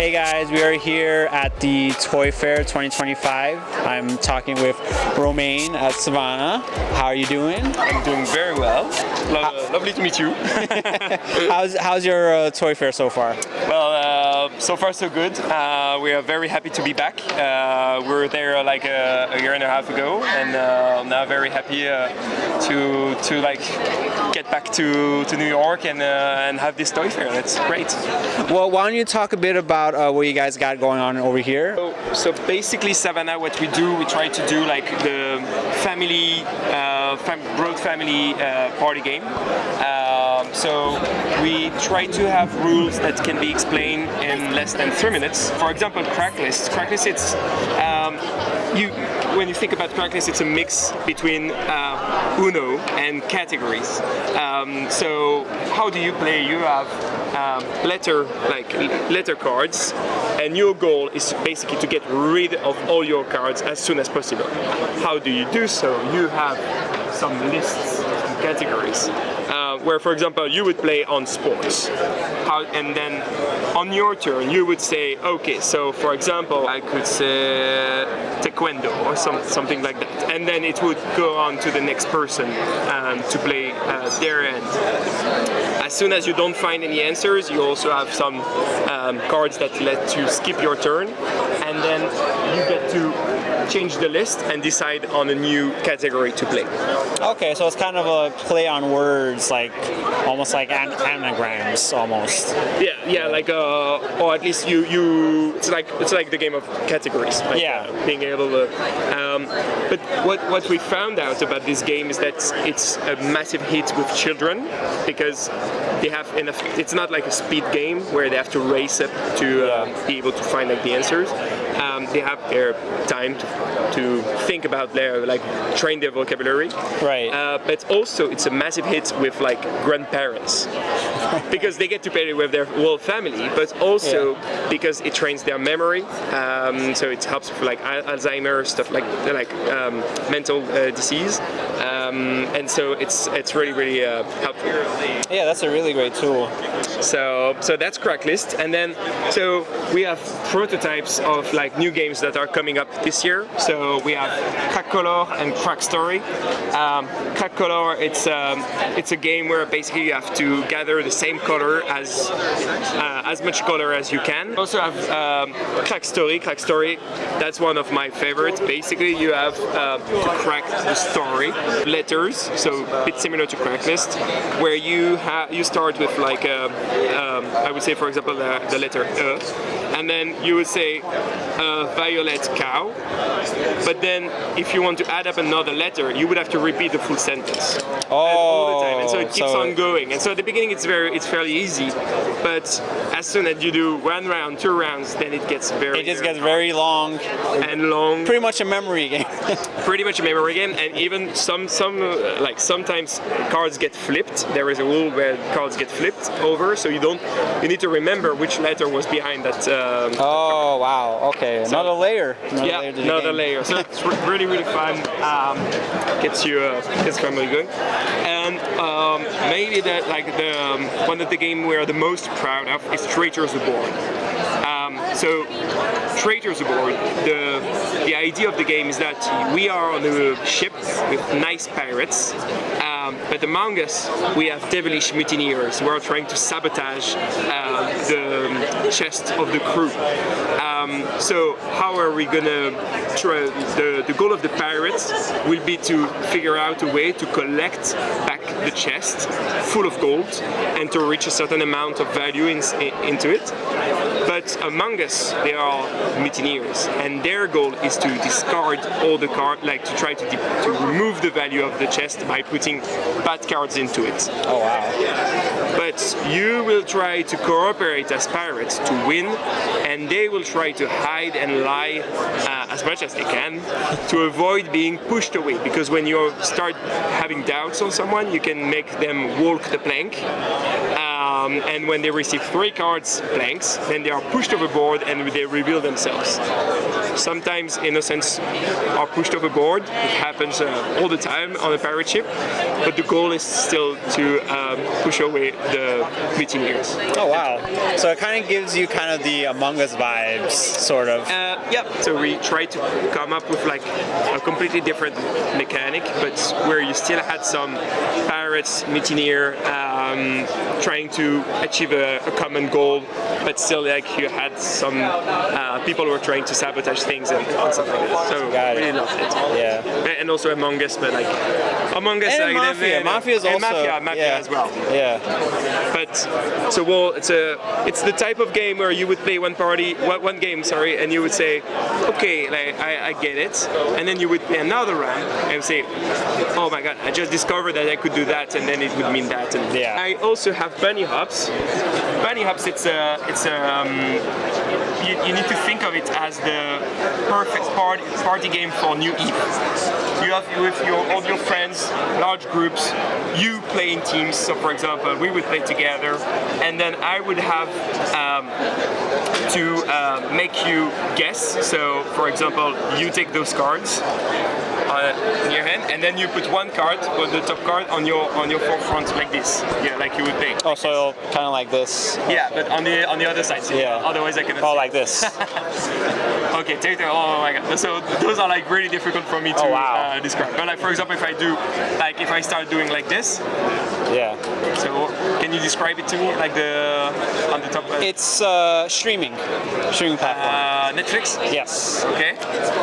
Hey guys, we are here at the Toy Fair 2025. I'm talking with Romain at Savana. How are you doing? I'm doing very well. Lovely to meet you. How's your Toy Fair so far? Well, so far so good. We are very happy to be back. We were there like a year and a half ago, and now very happy to like get back to New York and have this Toy Fair. That's great. Well, why don't you talk a bit about what you guys got going on over here? So basically, Savana, what we do, we try to do like the family, broad family party game. So we try to have rules that can be explained in less than 3 minutes. For example, Cracklist. Cracklist, it's when you think about Cracklist, it's a mix between Uno and categories. So how do you play? You have letter cards, and your goal is basically to get rid of all your cards as soon as possible. How do you do so? You have some lists, some categories. Where, for example, you would play on sports, and then on your turn you would say, okay, so for example, I could say taekwondo or something like that, and then it would go on to the next person to play their end. As soon as you don't find any answers, you also have some cards that let you skip your turn, and then you get to change the list and decide on a new category to play. Okay, so it's kind of a play on words, like almost like anagrams, almost. Yeah, like or at least it's like the game of categories. Like, yeah, being able to. But what we found out about this game is that it's a massive hit with children because they have enough. It's not like a speed game where they have to race up to be able to find like the answers. They have their time to think about train their vocabulary. Right. But also it's a massive hit with like grandparents because they get to play with their whole family, but also because it trains their memory. So it helps with like Alzheimer's stuff, like mental disease. And so it's really helpful. Yeah, that's a really great tool. So that's Cracklist, and then so we have prototypes of like new games that are coming up this year. So we have Crack Color and Crack Story. Crack Color, it's a game where basically you have to gather the same color as much color as you can. We also have Crack Story. Crack Story, that's one of my favorites. Basically, you have to crack the story letters, so a bit similar to Cracklist, where you start with like I would say, for example, the letter E, and then you would say violet cow, but then if you want to add up another letter, you would have to repeat the full sentence all the time, and so it keeps on going. And so at the beginning it's fairly easy, but as soon as you do 1 round, 2 rounds, then it gets very long. Pretty much a memory game. Pretty much a memory game, and even sometimes cards get flipped. There is a rule where cards get flipped over, so you need to remember which letter was behind that. Oh wow! Okay, another layer. Another layer. So it's really fun. Gets family going, and maybe that like the one of the game we're the most proud of is Traitors Aboard. So Traitors Aboard, the idea of the game is that we are on a ship with nice pirates, but among us we have devilish mutineers who are trying to sabotage the chest of the crew. So how are we gonna try? The goal of the pirates will be to figure out a way to collect back the chest full of gold and to reach a certain amount of value into it. But among us, there are mutineers, and their goal is to discard all the cards, like to try to remove the value of the chest by putting bad cards into it. Oh wow! But you will try to cooperate as pirates to win, and they will try to hide and lie as much as they can to avoid being pushed away. Because when you start having doubts on someone, you can make them walk the plank. And when they receive 3 cards blanks, then they are pushed overboard and they reveal themselves. Sometimes innocents are pushed overboard. It happens all the time on a pirate ship, but the goal is still to push away the mutineers. Oh wow! So it kind of gives you kind of the Among Us vibes, sort of. Yeah. So we try to come up with like a completely different mechanic, but where you still had some pirates, mutineer, trying to achieve a common goal, but still like you had some people who were trying to sabotage things and stuff like that. So really loved it. Yeah. And also Among Us, but like Among Us, and like Mafia. Mafia is also Mafia as well. Yeah. But so well, it's the type of game where you would play one game, and you would say, okay, like I get it, and then you would play another round and say, oh my god, I just discovered that I could do that, and then it would mean that. And I also have bunny hops. Bunny hops, you need to think of it as the perfect party game for New Eve. You have with all your friends, large groups, you play in teams. So for example, we would play together, and then I would have to make you guess. So for example, you take those cards in your hand, and then you put one card, or the top card, on your forefront like this. Yeah, like you would play. Oh, so kind of like this. Yeah, but on the other side. So otherwise, I cannot. Oh, like this. Okay, take that. Oh my god. So those are like really difficult for me to describe. But like for example, if I start doing like this. Yeah. So can you describe it to me, like on the top? It's streaming platform. Netflix. Yes. Okay.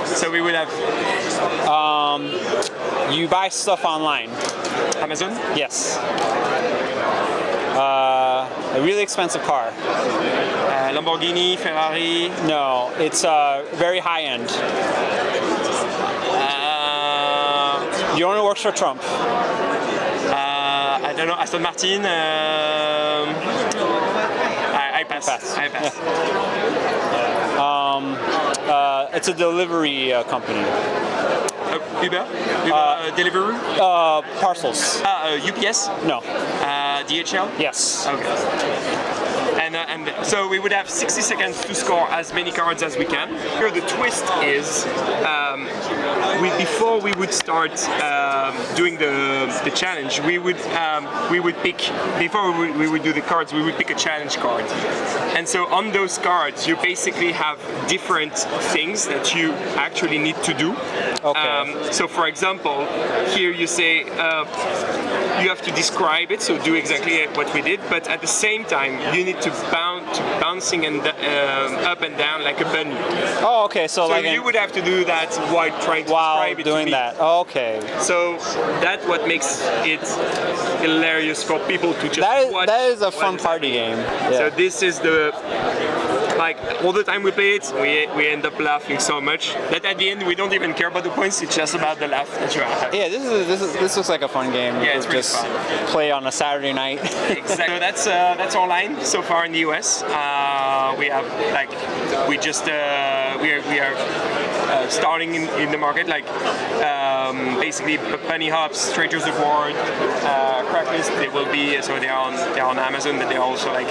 So we would have. You buy stuff online. Amazon? Yes. A really expensive car. Lamborghini, Ferrari. No, it's very high end. The owner works for Trump. I don't know, Aston Martin. I pass. I pass. It's a delivery company. Uber? Deliveroo? Parcels. UPS? No. DHL? Yes. Okay. And so we would have 60 seconds to score as many cards as we can. Here the twist is, before we would start doing the challenge, we would pick, before we would do the cards, we would pick a challenge card. And so on those cards, you basically have different things that you actually need to do. Okay. So for example, here you say, you have to describe it, so do exactly what we did, but at the same time, you need to bouncing and up and down like a bunny. Oh, okay. So like you would have to do that while trying to describe it doing to me. that. Oh, okay. So that's what makes it hilarious for people to just watch. That is a fun party game. Yeah. So this is like all the time we play it, we end up laughing so much that at the end we don't even care about the points. It's just about the laugh that you have. Yeah, this looks like a fun game. Yeah, it's really just fun. Play on a Saturday night. Exactly. So that's our line so far in the US. We have we are starting in the market, like basically Penny Hops, Traders Aboard, Cracklist. They will be, so they're on Amazon, but they're also like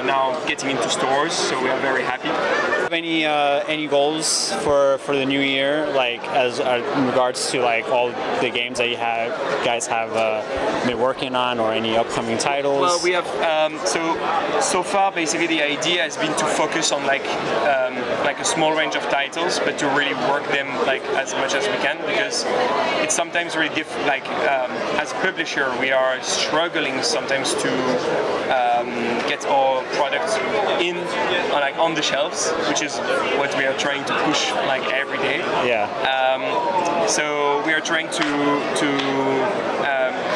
now getting into stores. So we are very happy. Have any goals for the new year, like as in regards to like all the games that you guys have been working on, or any upcoming titles? Well, we have so far basically the idea has been to focus on like a small range of titles, but to really work them like as much as we can, because it's sometimes really like as a publisher we are struggling sometimes to get our products on the shelves, which is what we are trying to push like every day. Yeah. So we are trying to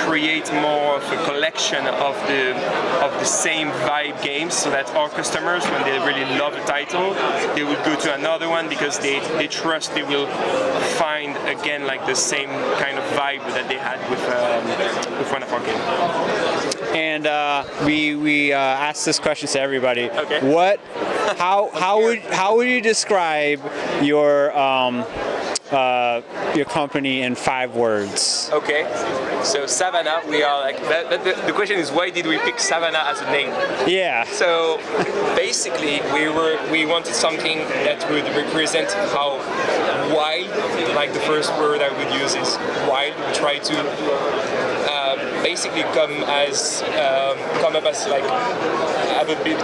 create more of a collection of the same vibe games, so that our customers, when they really love a title, they would go to another one because they trust they will find again like the same kind of vibe that they had with one of our games. And we ask this question to everybody. Okay. How would you describe your your company in 5 words. Okay, so Savana, we are like, the question is, why did we pick Savana as a name? Yeah. So basically, we wanted something that would represent how wild, like the first word I would use is wild. We try to basically come up as like have a bit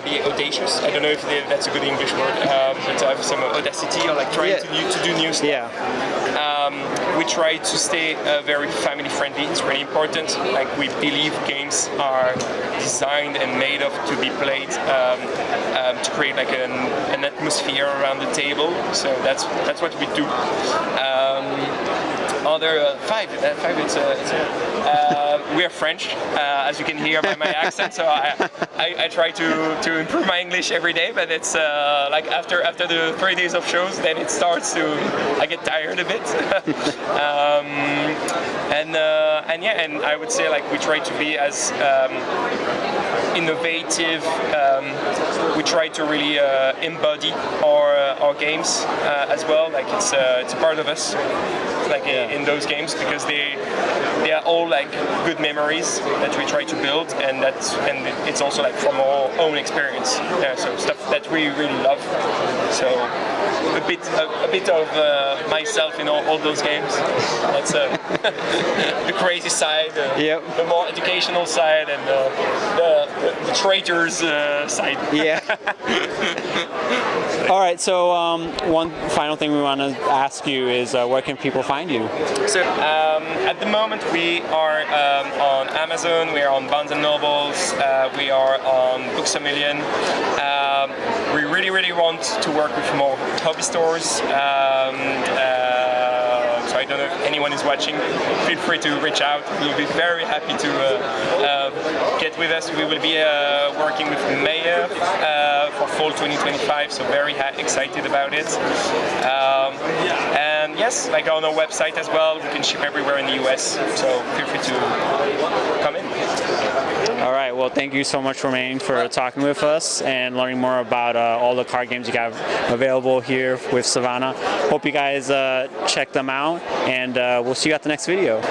be audacious. I don't know if that's a good English word, but to have some audacity or like trying to do new stuff. Yeah. We try to stay very family friendly. It's really important. Like we believe games are designed and made to be played to create like an atmosphere around the table. So that's what we do. Five. We are French, as you can hear by my accent. So I try to improve my English every day, but it's like after the 3 days of shows, then it starts to I get tired a bit. And I would say like we try to be as innovative. We try to really embody our games as well. Like it's a part of us. Like in those games, because they are all like good memories that we try to build, and it's also like from our own experience. Yeah, so stuff that we really love. So a bit of myself in all those games. That's the crazy side, the more educational side, and the traitors side. Yeah. All right. So one final thing we want to ask you is where can people find you? So at the moment we are on Amazon, we are on Barnes & Nobles, we are on Books A Million. We really want to work with more hobby stores. So I don't know if anyone is watching, feel free to reach out. We'll be very happy to get with us. We will be working with Meadows for fall 2025, so very excited about it. And yes, like on our website as well, we can ship everywhere in the US, so feel free to come in. All right, well, thank you so much, Romain, for talking with us and learning more about all the card games you have available here with Savana. Hope you guys check them out, and we'll see you at the next video.